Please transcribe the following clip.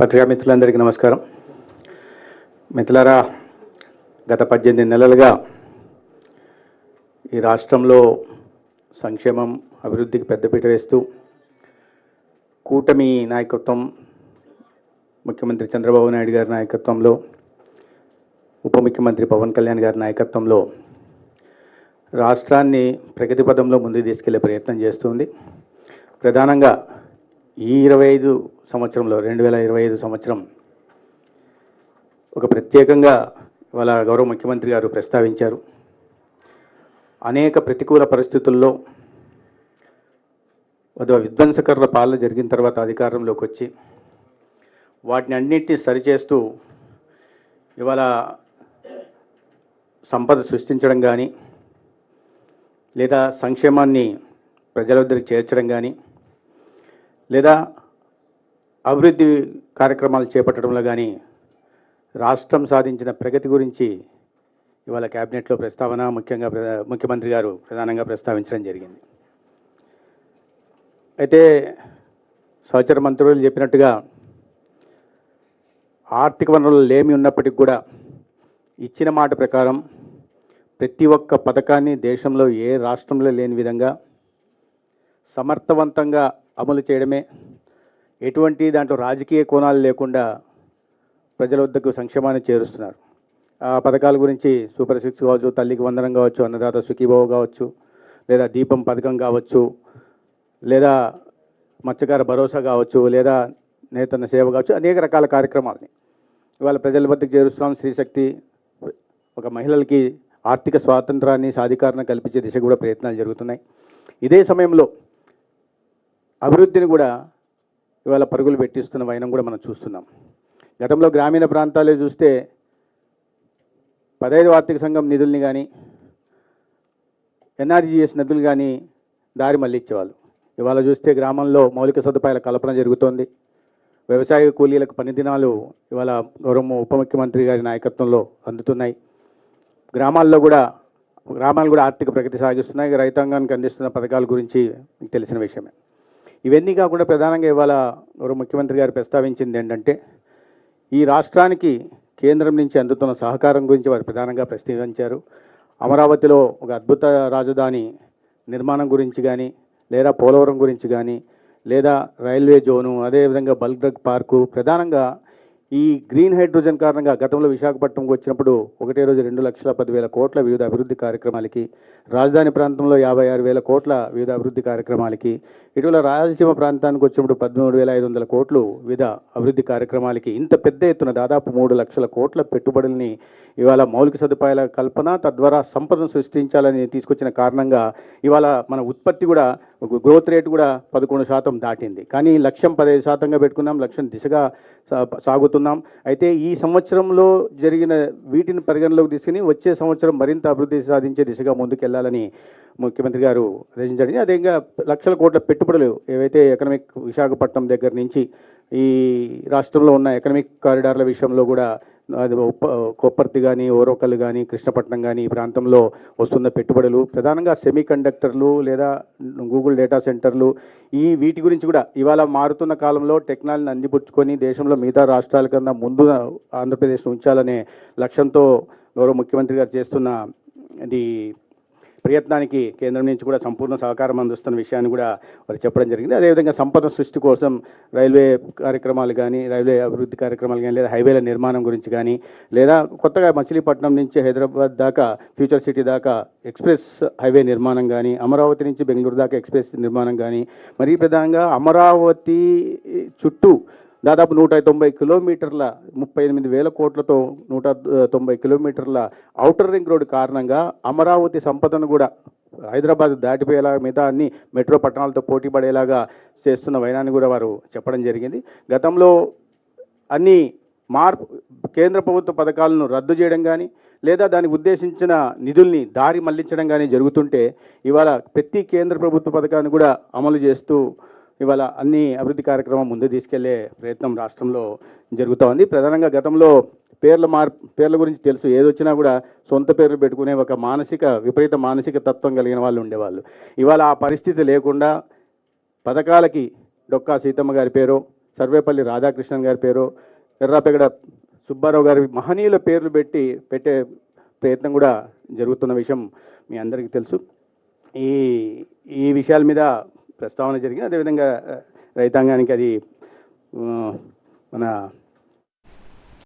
పత్రికా మిత్రులందరికీ నమస్కారం. మిత్రులారా, గత 18 నెలలుగా ఈ రాష్ట్రంలో సంక్షేమం అభివృద్ధికి పెద్దపీట వేస్తూ కూటమి నాయకత్వం, ముఖ్యమంత్రి చంద్రబాబు నాయుడు గారి నాయకత్వంలో, ఉప ముఖ్యమంత్రి పవన్ కళ్యాణ్ గారి నాయకత్వంలో రాష్ట్రాన్ని ప్రగతి పదంలో ముందుకు తీసుకెళ్లే ప్రయత్నం చేస్తుంది. ప్రధానంగా ఈ 2025 సంవత్సరం ఒక ప్రత్యేకంగా వాళ్ళ గౌరవ ముఖ్యమంత్రి గారు ప్రస్తావించారు. అనేక ప్రతికూల పరిస్థితుల్లో విధ్వంసకర పాలన జరిగిన తర్వాత అధికారంలోకి వచ్చి వాటిని అన్నింటినీ సరిచేస్తూ ఇవాళ సంపద సృష్టించడం కానీ, లేదా సంక్షేమాన్ని ప్రజల వద్దకు చేర్చడం కానీ, లేదా అభివృద్ధి కార్యక్రమాలు చేపట్టడంలో కానీ రాష్ట్రం సాధించిన ప్రగతి గురించి ఇవాళ క్యాబినెట్లో ప్రస్తావన ముఖ్యంగా ముఖ్యమంత్రి గారు ప్రధానంగా ప్రస్తావించడం జరిగింది. అయితే సహచర మంత్రులు చెప్పినట్టుగా ఆర్థిక వనరులు లేమి ఉన్నప్పటికీ కూడా ఇచ్చిన మాట ప్రకారం ప్రతి ఒక్క పథకాన్ని దేశంలో ఏ రాష్ట్రంలో లేని విధంగా సమర్థవంతంగా అమలు చేయడమే, ఎటువంటి దాంట్లో రాజకీయ కోణాలు లేకుండా ప్రజల వద్దకు సంక్షేమాన్ని చేరుస్తున్నారు. ఆ పథకాల గురించి సూపర్ 6 కావచ్చు, తల్లికి వందనం కావచ్చు, అన్నదాత సుఖీభావ కావచ్చు, లేదా దీపం పథకం కావచ్చు, లేదా మత్స్యకార భరోసా కావచ్చు, లేదా నేతన్న సేవ కావచ్చు, అనేక రకాల కార్యక్రమాలని ఇవాళ ప్రజల వద్దకు చేరుస్తున్నాం. స్త్రీశక్తి, ఒక మహిళలకి ఆర్థిక స్వాతంత్రాన్ని, సాధికారణ కల్పించే దిశ కూడా ప్రయత్నాలు జరుగుతున్నాయి. ఇదే సమయంలో అభివృద్ధిని కూడా ఇవాళ పరుగులు పెట్టిస్తున్న వైనం కూడా మనం చూస్తున్నాం. గతంలో గ్రామీణ ప్రాంతాలే చూస్తే 15వ ఆర్థిక సంఘం నిధుల్ని కానీ, ఎన్ఆర్జీఎస్ నిధులు కానీ దారి మళ్ళించేవాళ్ళు. ఇవాళ చూస్తే గ్రామంలో మౌలిక సదుపాయాల కల్పన జరుగుతోంది. వ్యవసాయ కూలీలకు పని దినాలు ఇవాళ గౌరవ ఉప ముఖ్యమంత్రి గారి నాయకత్వంలో అందుతున్నాయి. గ్రామాలు కూడా ఆర్థిక ప్రగతి సాగిస్తున్నాయి. రైతాంగానికి అందిస్తున్న పథకాల గురించి మీకు తెలిసిన విషయమే. ఇవన్నీ కాకుండా ప్రధానంగా ఇవాళ గౌరవ ముఖ్యమంత్రి గారు ప్రస్తావించింది ఏంటంటే, ఈ రాష్ట్రానికి కేంద్రం నుంచి అందుతున్న సహకారం గురించి వారు ప్రధానంగా ప్రస్తావించారు. అమరావతిలో ఒక అద్భుత రాజధాని నిర్మాణం గురించి కానీ, లేదా పోలవరం గురించి కానీ, లేదా రైల్వే జోను, అదేవిధంగా బల్క్ డ్రగ్ పార్కు, ప్రధానంగా ఈ గ్రీన్ హైడ్రోజన్ కారణంగా గతంలో విశాఖపట్నంకు వచ్చినప్పుడు ఒకటే రోజు 2,10,000 కోట్ల వివిధ అభివృద్ధి కార్యక్రమాలకి, రాజధాని ప్రాంతంలో 56,000 కోట్ల వివిధ అభివృద్ధి కార్యక్రమాలకి, ఇటీవల రాయలసీమ ప్రాంతానికి వచ్చినప్పుడు 13,500 కోట్లు వివిధ అభివృద్ధి కార్యక్రమాలకి, ఇంత పెద్ద ఎత్తున దాదాపు 3 లక్షల కోట్ల పెట్టుబడుల్ని ఇవాళ మౌలిక సదుపాయాల కల్పన, తద్వారా సంపదను సృష్టించాలని తీసుకొచ్చిన కారణంగా ఇవాళ మన ఉత్పత్తి కూడా గ్రోత్ రేట్ కూడా 11% దాటింది. కానీ లక్ష్యం 15%గా పెట్టుకున్నాం. లక్ష్యం దిశగా సాగుతున్నాం. అయితే ఈ సంవత్సరంలో జరిగిన వీటిని పరిగణలోకి తీసుకుని వచ్చే సంవత్సరం మరింత అభివృద్ధి సాధించే దిశగా ముందుకెళ్లాలని ముఖ్యమంత్రి గారు ఆదేశించడం. అదేవిధంగా లక్షల కోట్ల పెట్టుబడులు ఏవైతే ఎకనామిక్ విశాఖపట్నం దగ్గర నుంచి ఈ రాష్ట్రంలో ఉన్న ఎకనామిక్ కారిడార్ల విషయంలో కూడా అది కొప్పర్తి కానీ, ఓరోకల్ కానీ, కృష్ణపట్నం కానీ ఈ ప్రాంతంలో వస్తున్న పెట్టుబడులు, ప్రధానంగా సెమీ కండక్టర్లు లేదా గూగుల్ డేటా సెంటర్లు, వీటి గురించి కూడా ఇవాళ మారుతున్న కాలంలో టెక్నాలజీని అందిపుచ్చుకొని దేశంలో మిగతా రాష్ట్రాల కన్నా ముందు ఆంధ్రప్రదేశ్ను ఉంచాలనే లక్ష్యంతో గౌరవ ముఖ్యమంత్రి గారు చేస్తున్న ఇది ప్రయత్నానికి కేంద్రం నుంచి కూడా సంపూర్ణ సహకారం అందిస్తున్న విషయాన్ని కూడా వారు చెప్పడం జరిగింది. అదేవిధంగా సంపద సృష్టి కోసం రైల్వే కార్యక్రమాలు కానీ, రైల్వే అభివృద్ధి కార్యక్రమాలు కానీ, లేదా హైవేల నిర్మాణం గురించి కానీ, లేదా కొత్తగా మచిలీపట్నం నుంచి హైదరాబాద్ దాకా ఫ్యూచర్ సిటీ దాకా ఎక్స్ప్రెస్ హైవే నిర్మాణం కానీ, అమరావతి నుంచి బెంగళూరు దాకా ఎక్స్ప్రెస్ నిర్మాణం కానీ, మరీ ప్రధానంగా అమరావతి చుట్టూ దాదాపు 190 కిలోమీటర్ల 38,000 కోట్లతో 190 కిలోమీటర్ల ఔటర్ రింగ్ రోడ్డు కారణంగా అమరావతి సంపదను కూడా హైదరాబాద్ దాటిపోయేలాగా మిగతా అన్ని మెట్రో పట్టణాలతో పోటీ పడేలాగా చేస్తున్న వైనాన్ని కూడా వారు చెప్పడం జరిగింది. గతంలో అన్ని కేంద్ర ప్రభుత్వ పథకాలను రద్దు చేయడం కానీ, లేదా దానికి ఉద్దేశించిన నిధుల్ని దారి మళ్లించడం కానీ జరుగుతుంటే ఇవాళ ప్రతి కేంద్ర ప్రభుత్వ పథకాన్ని కూడా అమలు చేస్తూ ఇవాళ అన్ని అభివృద్ధి కార్యక్రమం ముందు తీసుకెళ్లే ప్రయత్నం రాష్ట్రంలో జరుగుతూ ఉంది. ప్రధానంగా గతంలో పేర్ల గురించి తెలుసు, ఏదొచ్చినా కూడా సొంత పేర్లు పెట్టుకునే ఒక విపరీత మానసిక తత్వం కలిగిన వాళ్ళు ఉండేవాళ్ళు. ఇవాళ ఆ పరిస్థితి లేకుండా పథకాలకి డొక్కా సీతమ్మ గారి పేరు, సర్వేపల్లి రాధాకృష్ణన్ గారి పేరు, ఎర్రాపెగడ సుబ్బారావు గారి మహనీయుల పేర్లు పెట్టే ప్రయత్నం కూడా జరుగుతున్న విషయం మీ అందరికీ తెలుసు. ఈ విషయాల మీద ప్రస్తావన జరిగింది. అదేవిధంగా రైతాంగానికి అది మన